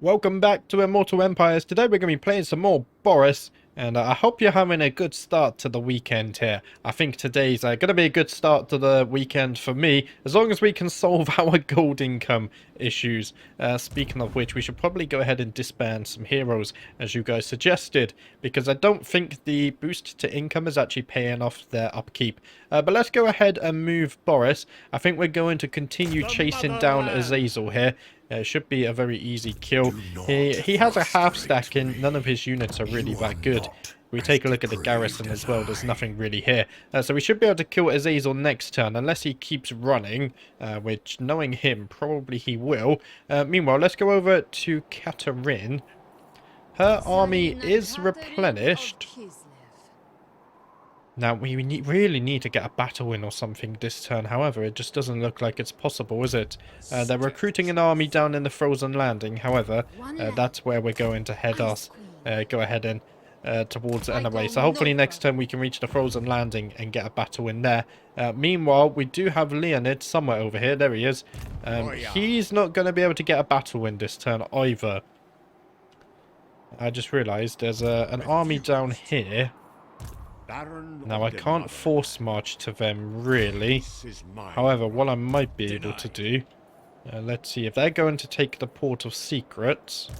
Welcome back to Immortal Empires. Today we're going to be playing some more Boris, and I hope you're having a good start to the weekend here. I think today's going to be a good start to the weekend for me, as long as we can solve our gold income issues. Speaking of which, we should probably go ahead and disband some heroes, as you guys suggested, because I don't think the boost to income is actually paying off their upkeep. But let's go ahead and move Boris. I think we're going to continue chasing down Azazel here. It should be a very easy kill. He has a half stack and none of his units are really that good. We take a look at the garrison as well, there's nothing really here. So we should be able to kill Azazel next turn, unless he keeps running, which, knowing him, probably he will. Meanwhile, let's go over to Katerin. Her army is replenished. Now, we really need to get a battle in or something this turn. However, it just doesn't look like it's possible, is it? They're recruiting an army down in the Frozen Landing. However, that's where we're going to head us. Go ahead and towards it anyway. So hopefully next turn we can reach the Frozen Landing and get a battle in there. Meanwhile, we do have Leonid somewhere over here. There he is. He's not going to be able to get a battle in this turn either. I just realised there's an army down here. Now, I can't force march to them, really. However, what I might be able to do... let's see, if they're going to take the Port of Secrets,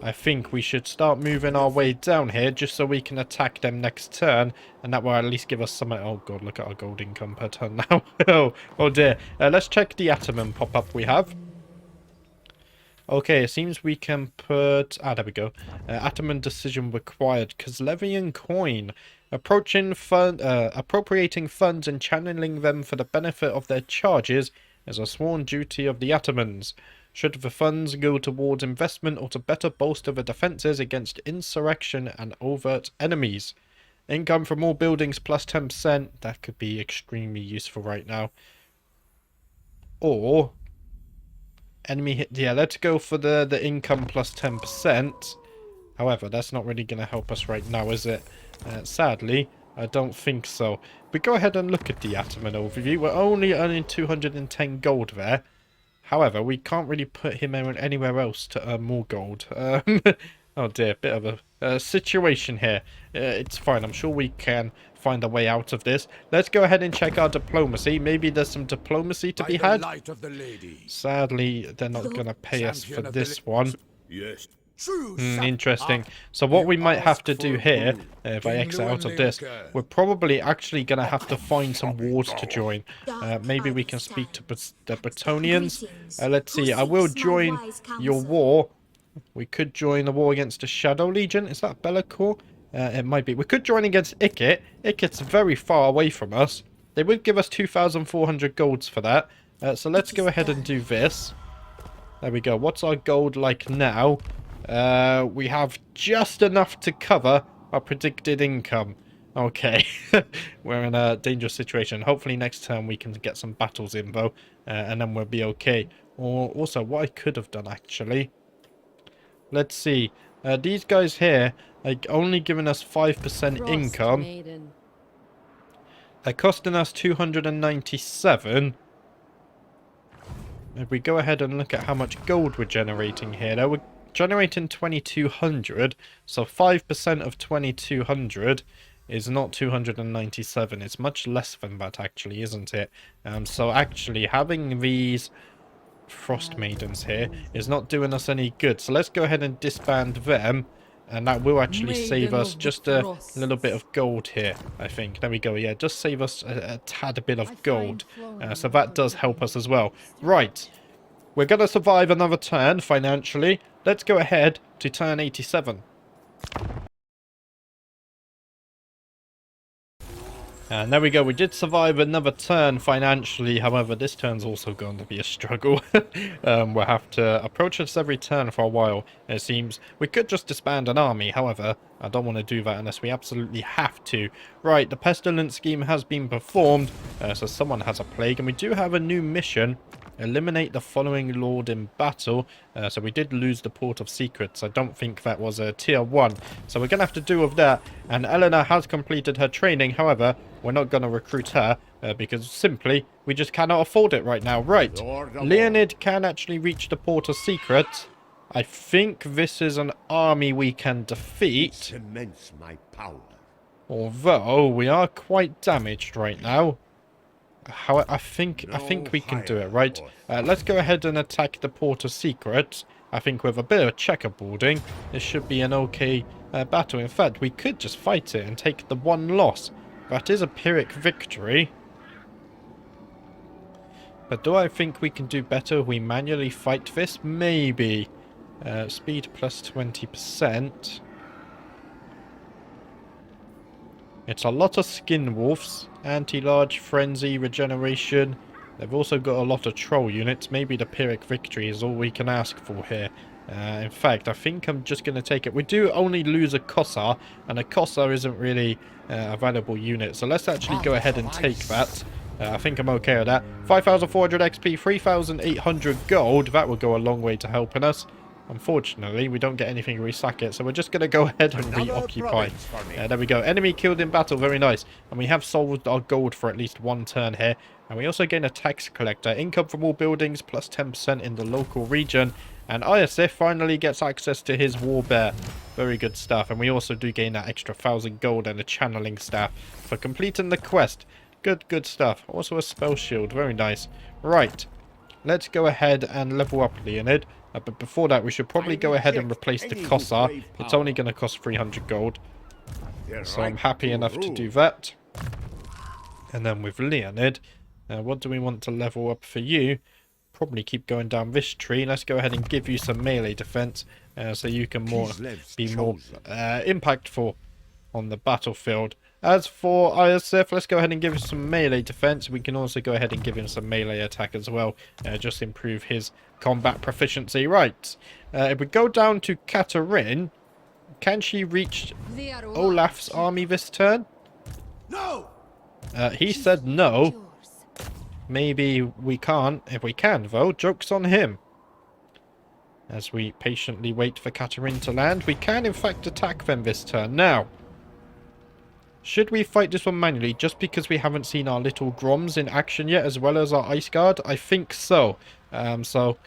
I think we should start moving our way down here, just so we can attack them next turn, and that will at least give us some... Oh god, look at our gold income per turn now. oh dear. Let's check the Ataman pop-up we have. Okay, it seems we can put... there we go. Ataman decision required. Kislevian coin. Appropriating funds and channeling them for the benefit of their charges is a sworn duty of the Atamans. Should the funds go towards investment or to better bolster the defences against insurrection and overt enemies. Income from all buildings plus 10%. That could be extremely useful right now. Or... enemy hit... yeah, let's go for the income plus 10%. However, that's not really going to help us right now, is it? Sadly, I don't think so. We go ahead and look at the Ataman overview. We're only earning 210 gold there. However, we can't really put him anywhere else to earn more gold. Oh dear, bit of a situation here. It's fine, I'm sure we can find a way out of this. Let's go ahead and check our diplomacy. Maybe there's some diplomacy to be had. Sadly, they're not going to pay us for this one. Yes. Interesting. So what we might have to do here, if I exit out of this, we're probably actually going to have to find some wars to join. Maybe we can speak to the Bretonnians. Let's see, I will join your war. We could join the war against the Shadow Legion. Is that Bellacourt? It might be. We could join against Ikit. Ikit's very far away from us. They would give us 2,400 golds for that. So let's go ahead and do this. There we go. What's our gold like now? We have just enough to cover our predicted income. Okay. We're in a dangerous situation. Hopefully next turn we can get some battles in, though. And then we'll be okay. Or also, what I could have done, actually... let's see. These guys here are only giving us 5% income. They're costing us 297. If we go ahead and look at how much gold we're generating here, though, we're generating 2,200. So 5% of 2,200 is not 297. It's much less than that, actually, isn't it? So actually, having these... Frost Maidens here is not doing us any good, so let's go ahead and disband them, and that will actually save us just a little bit of gold here, I think. There we go. Yeah, just save us a tad bit of gold, so that does help us as well. Right, we're gonna survive another turn financially. Let's go ahead to turn 87. And there we go, we did survive another turn financially, however this turn's also going to be a struggle. We'll have to approach this every turn for a while, it seems. We could just disband an army, however, I don't want to do that unless we absolutely have to. Right, the pestilence scheme has been performed, so someone has a plague, and we do have a new mission. Eliminate the following lord in battle. So we did lose the Port of Secrets. I don't think that was a tier 1. So we're going to have to do with that. And Eleanor has completed her training. However, we're not going to recruit her because simply we just cannot afford it right now. Right. Leonid can actually reach the Port of Secrets. I think this is an army we can defeat. Cements my power. Although we are quite damaged right now. How I think we can do it, right? Let's go ahead and attack the Port of Secrets. I think with a bit of checkerboarding, this should be an okay battle. In fact, we could just fight it and take the one loss. That is a Pyrrhic victory. But do I think we can do better if we manually fight this? Maybe. Speed plus 20%. It's a lot of skin wolves. Anti-large, frenzy, regeneration. They've also got a lot of troll units. Maybe the Pyrrhic victory is all we can ask for here. In fact, I think I'm just going to take it. We do only lose a Kossar, and a Kossar isn't really a valuable unit. So let's actually go ahead and take that. I think I'm okay with that. 5,400 XP, 3,800 gold. That will go a long way to helping us. Unfortunately, we don't get anything to resack it, so we're just going to go ahead and reoccupy. There we go. Enemy killed in battle. Very nice. And we have sold our gold for at least one turn here. And we also gain a tax collector. Income from all buildings, plus 10% in the local region. And ISF finally gets access to his war bear. Very good stuff. And we also do gain that extra 1,000 gold and a channeling staff for completing the quest. Good stuff. Also a spell shield. Very nice. Right. Let's go ahead and level up Leonid. But before that, we should probably go ahead and replace the Kossar. It's only going to cost 300 gold. So I'm happy enough to do that. And then with Leonid, what do we want to level up for you? Probably keep going down this tree. Let's go ahead and give you some melee defense so you can be more impactful on the battlefield. As for ISF, let's go ahead and give him some melee defense. We can also go ahead and give him some melee attack as well. Just improve his combat proficiency. Right. If we go down to Katerin, can she reach Olaf's army this turn? No! He said no. Maybe we can't. If we can, though, joke's on him. As we patiently wait for Katerin to land, we can in fact attack them this turn. Now, should we fight this one manually just because we haven't seen our little Groms in action yet, as well as our Ice Guard? I think so. So,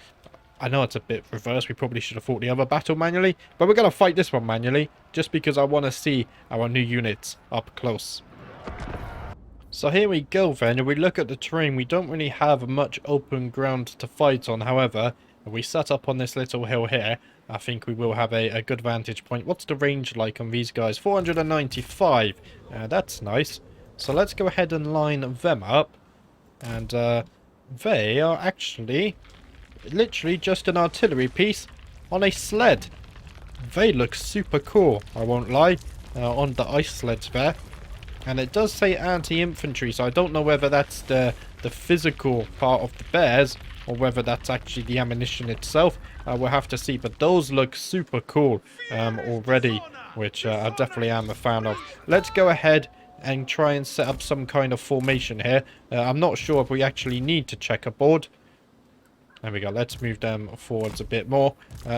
I know it's a bit reverse. We probably should have fought the other battle manually. But we're going to fight this one manually, just because I want to see our new units up close. So here we go then. If we look at the terrain, we don't really have much open ground to fight on. However, if we set up on this little hill here, I think we will have a good vantage point. What's the range like on these guys? 495. That's nice. So let's go ahead and line them up. And they are actually literally just an artillery piece on a sled. They look super cool, I won't lie, on the ice sleds there. And it does say anti-infantry, so I don't know whether that's the physical part of the bears or whether that's actually the ammunition itself. We'll have to see, but those look super cool already, which I definitely am a fan of. Let's go ahead and try and set up some kind of formation here. I'm not sure if we actually need to checkerboard. There we go. Let's move them forwards a bit more.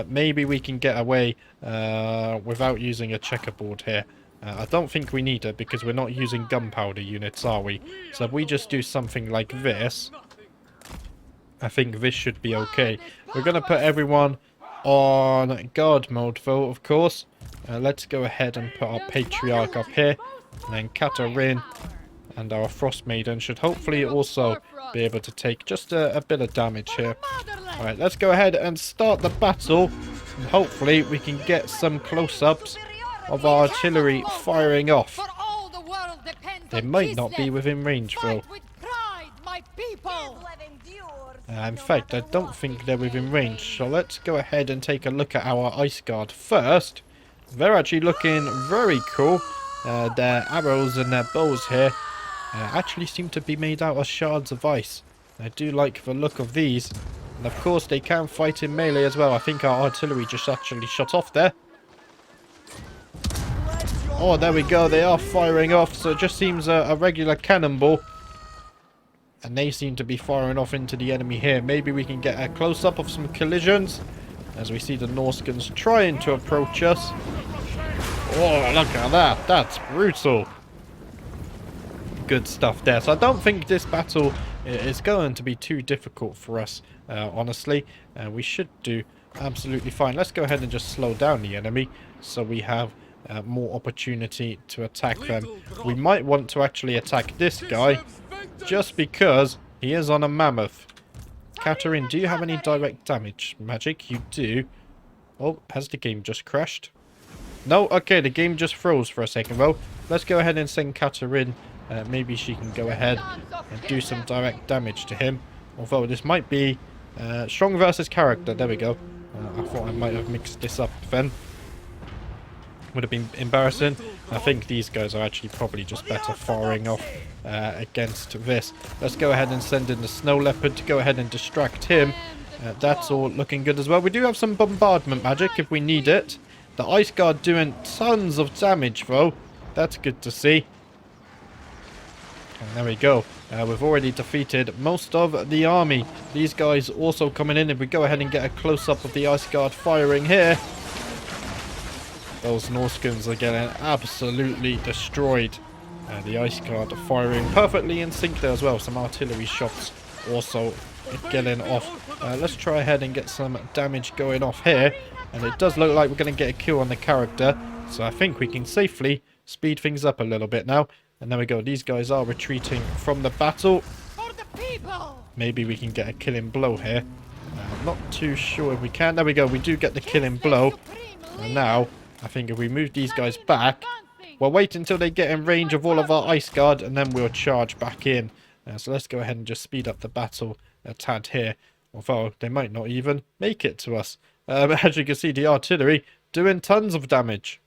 Maybe we can get away without using a checkerboard here. I don't think we need it because we're not using gunpowder units, are we? So if we just do something like this, I think this should be okay. We're going to put everyone on guard mode though, of course. Let's go ahead and put our Patriarch up here. And then Katerin and our Frost Maiden should hopefully also be able to take just a bit of damage here. Alright, let's go ahead and start the battle. And hopefully we can get some close-ups of our artillery firing off. They might not be within range though. In fact, I don't think they're within range. So let's go ahead and take a look at our Ice Guard first. They're actually looking very cool. Their arrows and their bows here actually seem to be made out of shards of ice. I do like the look of these. And of course they can fight in melee as well. I think our artillery just actually shut off there. Oh, there we go. They are firing off. So it just seems a regular cannonball. And they seem to be firing off into the enemy here. Maybe we can get a close-up of some collisions. As we see the Norskins trying to approach us. Oh, look at that. That's brutal. Good stuff there. So I don't think this battle is going to be too difficult for us, honestly. We should do absolutely fine. Let's go ahead and just slow down the enemy so we have more opportunity to attack them. We might want to actually attack this guy just because he is on a mammoth. Katarine, do you have any direct damage magic? You do. Oh, has the game just crashed? No? Okay, the game just froze for a second. Well, let's go ahead and send Katarine. Maybe she can go ahead and do some direct damage to him. Although this might be strong versus character. There we go. I thought I might have mixed this up then. Would have been embarrassing. I think these guys are actually probably just better firing off against this. Let's go ahead and send in the snow leopard to go ahead and distract him. That's all looking good as well. We do have some bombardment magic if we need it. The ice guard doing tons of damage though. That's good to see. And there we go. We've already defeated most of the army. These guys also coming in. If we go ahead and get a close-up of the ice guard firing here, those Norskins are getting absolutely destroyed. The ice guard firing perfectly in sync there as well. Some artillery shots also getting off. Let's try ahead and get some damage going off here. And it does look like we're going to get a kill on the character. So I think we can safely speed things up a little bit now. And there we go. These guys are retreating from the battle. Maybe we can get a killing blow here. I'm not too sure if we can. There we go. We do get the killing blow. And now, I think if we move these guys back, we'll wait until they get in range of all of our ice guard. And then we'll charge back in. So let's go ahead and just speed up the battle a tad here. Although they might not even make it to us. But as you can see, the artillery doing tons of damage.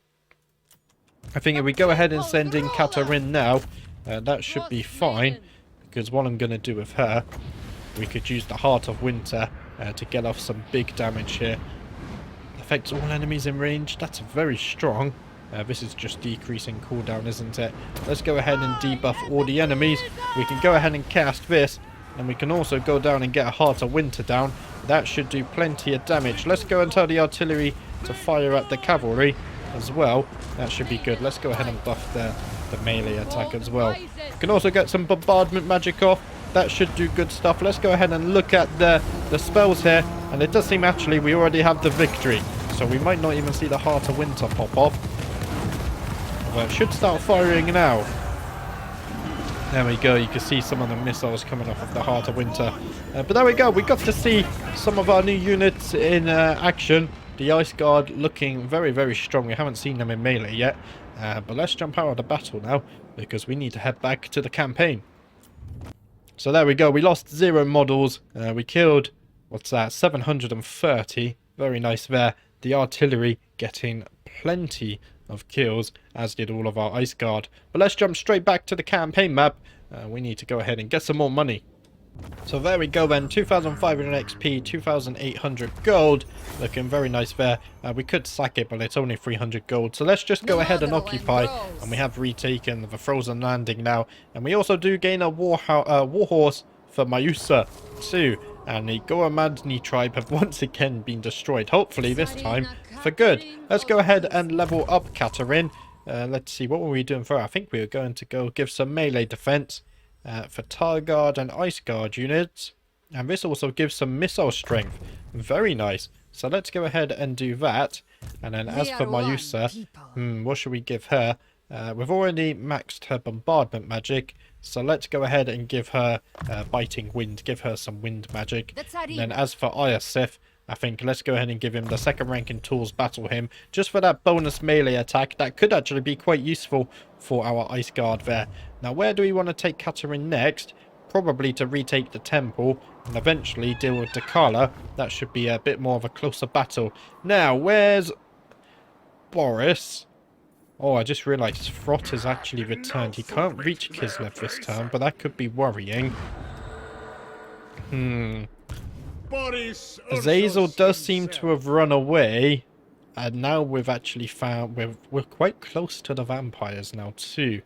I think if we go ahead and send in Katarine now, that should be fine. Because what I'm going to do with her, we could use the Heart of Winter to get off some big damage here. Affects all enemies in range. That's very strong. This is just decreasing cooldown, isn't it? Let's go ahead and debuff all the enemies. We can go ahead and cast this. And we can also go down and get a Heart of Winter down. That should do plenty of damage. Let's go and tell the artillery to fire at the cavalry as well. That should be good. Let's go ahead and buff the melee attack as well. We can also get some bombardment magic off. That should do good stuff. Let's go ahead and look at the spells here. And it does seem actually we already have the victory. So we might not even see the Heart of Winter pop off. Well, it should start firing now. There we go. You can see some of the missiles coming off of the Heart of Winter. But there we go. We got to see some of our new units in action. The Ice Guard looking very, very strong. We haven't seen them in melee yet. But let's jump out of the battle now, because we need to head back to the campaign. So there we go. We lost 0 models. We killed, what's that, 730. Very nice there. The artillery getting plenty of kills, as did all of our Ice Guard. But let's jump straight back to the campaign map. We need to go ahead and get some more money. So there we go then, 2,500 XP, 2,800 gold, looking very nice there. We could sack it, but it's only 300 gold, so let's just go ahead and occupy, and we have retaken the frozen landing now. And we also do gain a war horse for Mayusa too, and the Goramadni tribe have once again been destroyed, hopefully this time for good. Let's go ahead and level up Katarine. Let's see, what were we doing for her? I think we were going to go give some melee defense for Tar Guard and Ice Guard units. And this also gives some missile strength. Very nice. So let's go ahead and do that. And then as for Mayusa, what should we give her? We've already maxed her bombardment magic. So let's go ahead and give her biting wind. Give her some wind magic. And then as for Iosif, I think let's go ahead and give him the 2nd rank in tools battle him. Just for that bonus melee attack. That could actually be quite useful for our Ice Guard there. Now where do we want to take Katarine next? Probably to retake the temple and eventually deal with Dakala. That should be a bit more of a closer battle. Now where's Boris? Oh, I just realised Frot has actually returned. He can't reach Kislev this turn, but that could be worrying. Boris Azazel does seem to have run away. And now we've actually found... We're quite close to the vampires now too.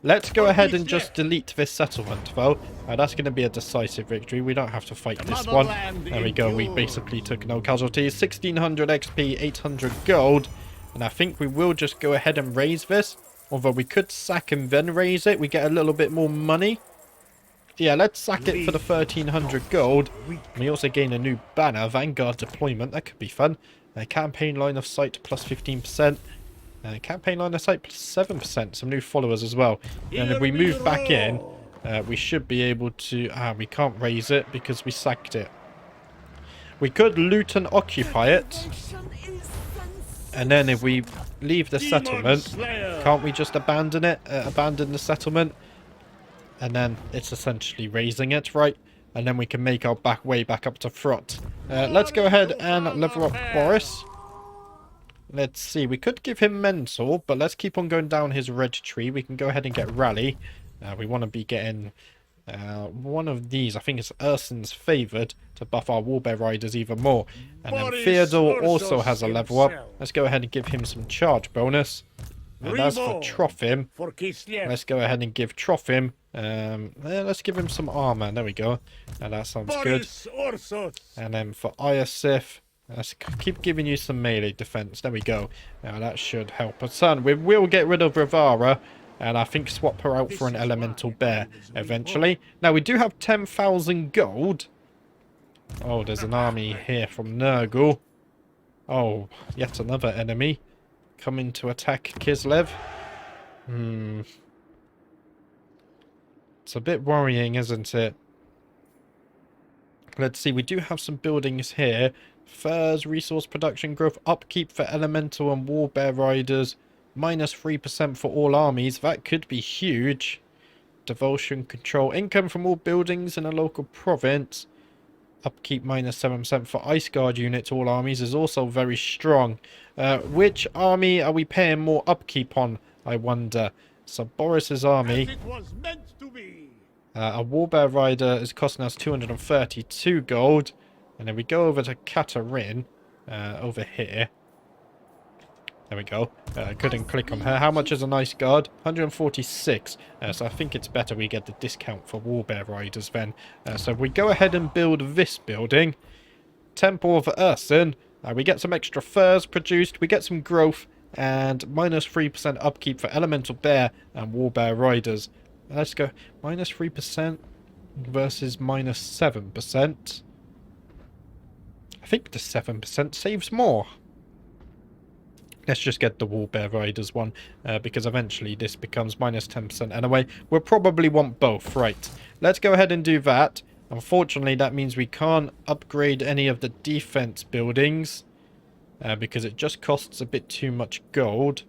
Let's go ahead and just delete this settlement though. That's going to be a decisive victory. We don't have to fight this one. There we go. We basically took no casualties. 1,600 XP, 800 gold. And I think we will just go ahead and raise this. Although we could sack and then raise it. We get a little bit more money. Yeah, let's sack it for the 1300 gold. We also gain a new banner, Vanguard deployment. That could be fun. Campaign line of sight plus 15%. Campaign line of sight plus 7%. Some new followers as well. And if we move back in, we should be able to... we can't raise it because we sacked it. We could loot and occupy it. And then if we leave the settlement, can't we just abandon it? Abandon the settlement? And then it's essentially raising it, right? And then we can make our way back up to front. Let's go ahead and level up Boris. Let's see. We could give him Mentor, but let's keep on going down his red tree. We can go ahead and get Rally. We want to be getting one of these. I think it's Ursun's favoured to buff our Warbear Riders even more. And then Theodore also has a level up. Let's go ahead and give him some charge bonus. And as for Trophim, let's go ahead and give Trophim, let's give him some armor. There we go. That sounds good. And then for Iosif, let's keep giving you some melee defense. There we go. Now that should help us. Son, we will get rid of Rivara, and I think swap her out for an elemental bear eventually. Now we do have 10,000 gold. Oh, there's an army here from Nurgle. Oh, yet another enemy coming to attack Kislev. It's a bit worrying, isn't it? Let's see, we do have some buildings here. Furs, resource production, growth, upkeep for elemental and warbear riders. Minus 3% for all armies. That could be huge. Devotion, control, income from all buildings in a local province. Upkeep minus 7% for Ice Guard units, all armies, is also very strong. Which army are we paying more upkeep on, I wonder? So Boris's army, a Warbear Rider is costing us 232 gold. And then we go over to Katarin, over here. There we go. Couldn't click on her. How much is an Ice Guard? 146. So I think it's better we get the discount for Warbear Riders then. So if we go ahead and build this building, Temple of Ursun, we get some extra furs produced, we get some growth, and minus 3% upkeep for Elemental Bear and Warbear Riders. Let's go minus 3% versus minus 7%. I think the 7% saves more. Let's just get the Warbear Riders one, because eventually this becomes minus 10% anyway. We'll probably want both, right? Let's go ahead and do that. Unfortunately, that means we can't upgrade any of the defense buildings, because it just costs a bit too much gold.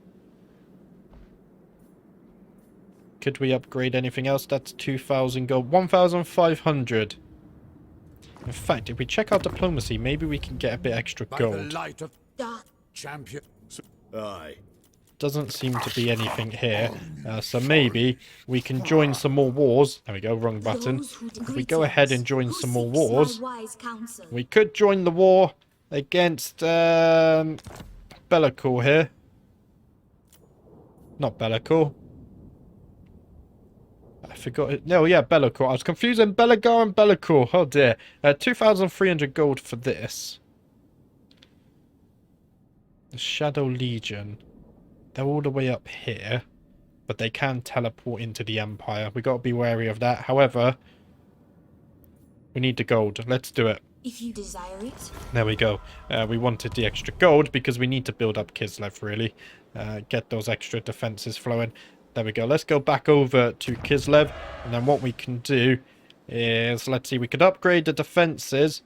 Could we upgrade anything else? That's 2,000 gold. 1,500. In fact, if we check out diplomacy, maybe we can get a bit extra gold. Champion. Aye. Doesn't seem to be anything here, so maybe we can join some more wars. There we go, wrong button. If we go ahead and join some more wars, we could join the war against Bellicor here. Not Bellicor. I forgot it. No, yeah, Bellicor. I was confusing Belligar and Bellicor. Oh dear. 2,300 gold for this. The Shadow Legion. They're all the way up here, but they can teleport into the Empire. We got to be wary of that. However, we need the gold. Let's do it. If you desire it. There we go. We wanted the extra gold because we need to build up Kislev, really. Get those extra defenses flowing. There we go. Let's go back over to Kislev, and then what we can do is, let's see, we could upgrade the defenses,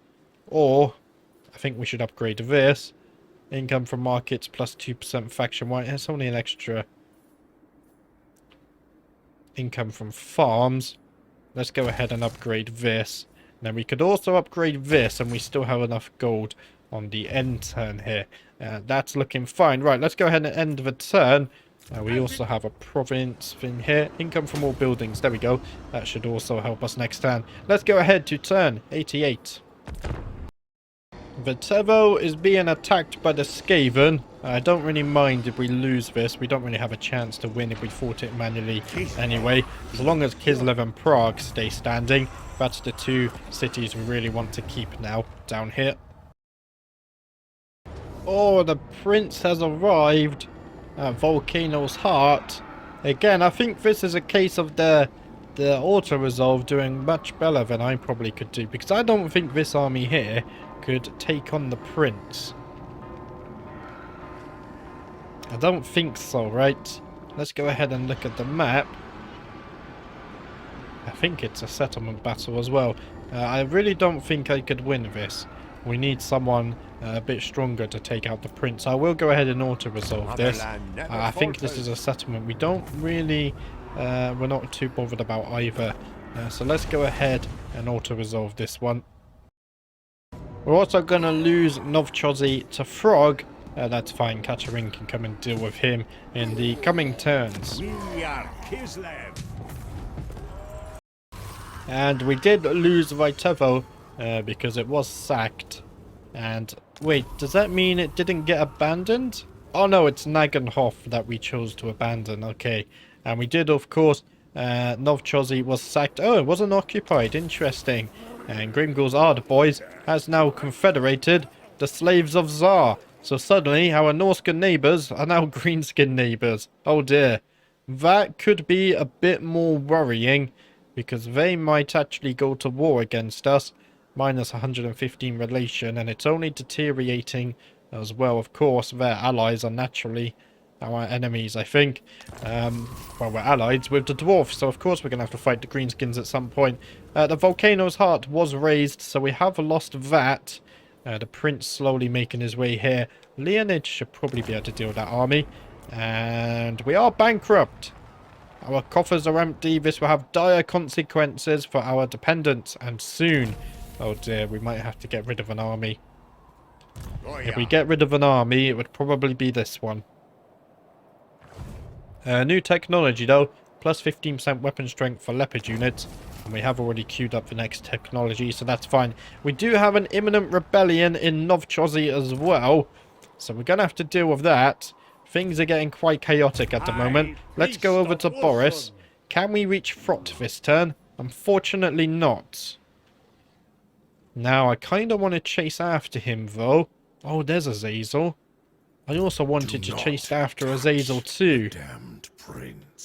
or I think we should upgrade this. Income from markets plus 2% faction white. It's only an extra income from farms. Let's go ahead and upgrade this. Now we could also upgrade this, and we still have enough gold on the end turn here. That's looking fine. Right, let's go ahead and end the turn. We also have a province thing here. Income from all buildings. There we go. That should also help us next turn. Let's go ahead to turn 88. Vitevo is being attacked by the Skaven. I don't really mind if we lose this. We don't really have a chance to win if we fought it manually anyway. As long as Kislev and Prague stay standing, that's the two cities we really want to keep now down here. Oh, the prince has arrived at Volcano's Heart. Again, I think this is a case of the the auto-resolve doing much better than I probably could do, because I don't think this army here could take on the prince. I don't think so, right? Let's go ahead and look at the map. I think it's a settlement battle as well. I really don't think I could win this. We need someone a bit stronger to take out the prince. I will go ahead and auto-resolve this. I think this is a settlement we don't really... we're not too bothered about either. So let's go ahead and auto-resolve this one. We're also going to lose Novchozy to Frog. That's fine. Katerin can come and deal with him in the coming turns. We are Kislev. And we did lose Vitevo because it was sacked. And wait, does that mean it didn't get abandoned? Oh no, it's Nagenhof that we chose to abandon. Okay. And we did, of course, Novchozy was sacked. Oh, it wasn't occupied. Interesting. And Grimgul's boys has now confederated the slaves of Tsar. So suddenly our Norskin neighbours are now Greenskin neighbours. Oh dear. That could be a bit more worrying, because they might actually go to war against us. Minus 115 relation, and it's only deteriorating as well. Of course, their allies are naturally our enemies, I think. Well, we're allies with the dwarfs, so of course we're going to have to fight the greenskins at some point. The volcano's heart was raised, so we have lost that. The prince slowly making his way here. Leonid should probably be able to deal with that army. And we are bankrupt. Our coffers are empty. This will have dire consequences for our dependents, and soon. Oh dear, we might have to get rid of an army. If we get rid of an army, it would probably be this one. New technology though, plus 15% weapon strength for leopard units. And we have already queued up the next technology, so that's fine. We do have an imminent rebellion in Novchozy as well. So we're going to have to deal with that. Things are getting quite chaotic at the moment. Let's go over to Boris. Can we reach Frot this turn? Unfortunately not. Now, I kind of want to chase after him though. Oh, there's Azazel. I also wanted to chase after Azazel too.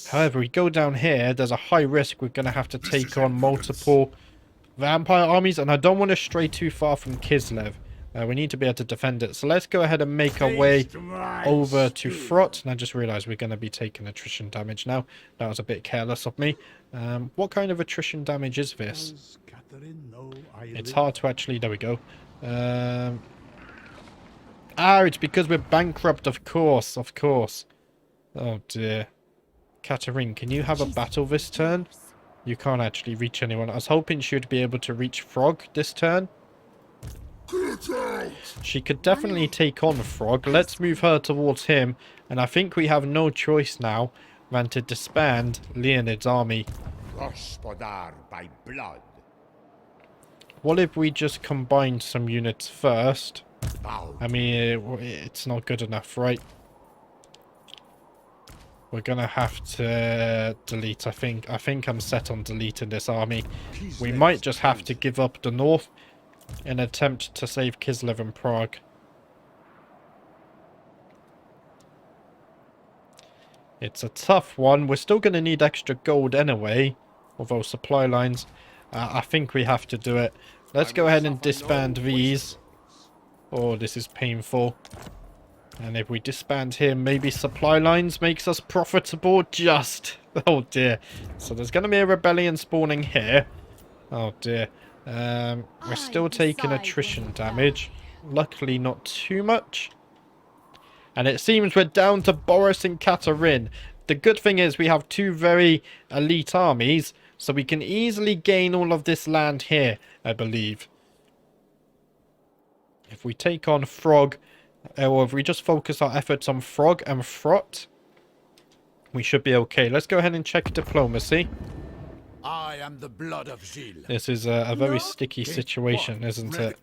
However, we go down here, there's a high risk we're going to have to take on multiple vampire armies, and I don't want to stray too far from Kislev. We need to be able to defend it. So let's go ahead and make our way over to Frot. And I just realized we're going to be taking attrition damage now. That was a bit careless of me. What kind of attrition damage is this? It's hard to actually... There we go. It's because we're bankrupt, of course. Of course. Oh, dear. Katerin, can you have a battle this turn? You can't actually reach anyone. I was hoping she would be able to reach Frog this turn. She could definitely take on Frog. Let's move her towards him. And I think we have no choice now than to disband Leonid's army. By blood. What if we just combined some units first? I mean, it's not good enough, right? We're gonna have to delete, I think. I think I'm set on deleting this army. We might just have to give up the north in an attempt to save Kislev and Prague. It's a tough one. We're still going to need extra gold anyway. Although supply lines, I think we have to do it. Let's go ahead and disband these. Oh, this is painful. And if we disband him, maybe supply lines makes us profitable just. Oh dear. So there's going to be a rebellion spawning here. Oh dear. We're still taking attrition damage. Luckily not too much. And it seems we're down to Boris and Katerin. The good thing is we have two very elite armies. So we can easily gain all of this land here, I believe. If we take on Frog, or if we just focus our efforts on Frog and Frot, we should be okay. Let's go ahead and check diplomacy. I am the blood of Gilles. This is a very sticky situation, isn't it?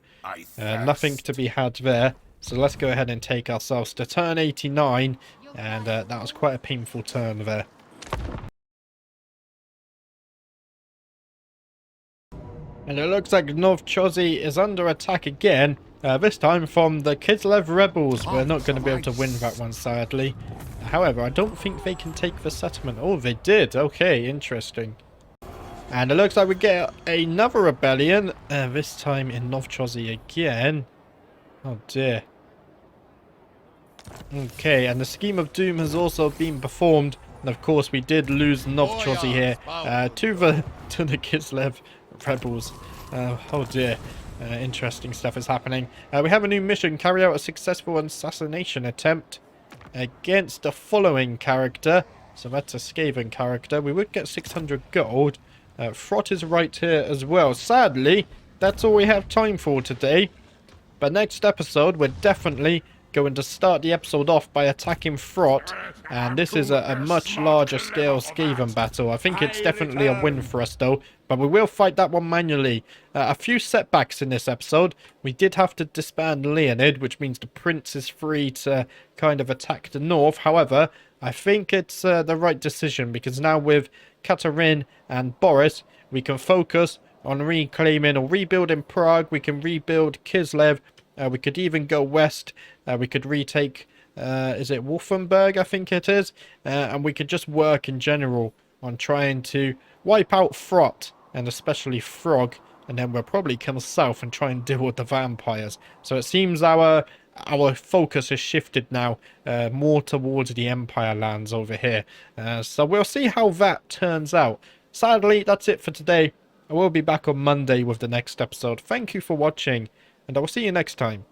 Nothing to be had there. So let's go ahead and take ourselves to turn 89. And that was quite a painful turn there. And it looks like Novchozy is under attack again. This time from the Kislev rebels. We're not going to be able to win that one, sadly. However, I don't think they can take the settlement. Oh, they did. Okay, interesting. And it looks like we get another rebellion, this time in Novchozy again. Oh dear. Okay, and the Scheme of Doom has also been performed. And of course we did lose Novchozy here to the Kislev rebels. Oh dear. Interesting stuff is happening. We have a new mission. Carry out a successful assassination attempt against the following character. So that's a Skaven character. We would get 600 gold. Frot is right here as well. Sadly, that's all we have time for today. But next episode, we're definitely going to start the episode off by attacking Frot. And this is a much larger scale Skaven battle. I think it's definitely a win for us though. But we will fight that one manually. A few setbacks in this episode. We did have to disband Leonid, which means the prince is free to kind of attack the north. However, I think it's the right decision, because now with Katerin and Boris, we can focus on reclaiming or rebuilding Prague. We can rebuild Kislev. We could even go west. We could retake, is it Wolfenburg, I think it is. And we could just work in general on trying to wipe out Frot, and especially Frog. And then we'll probably come south and try and deal with the vampires. So it seems our focus has shifted now more towards the Empire lands over here. So we'll see how that turns out. Sadly, that's it for today. I will be back on Monday with the next episode. Thank you for watching, and I will see you next time.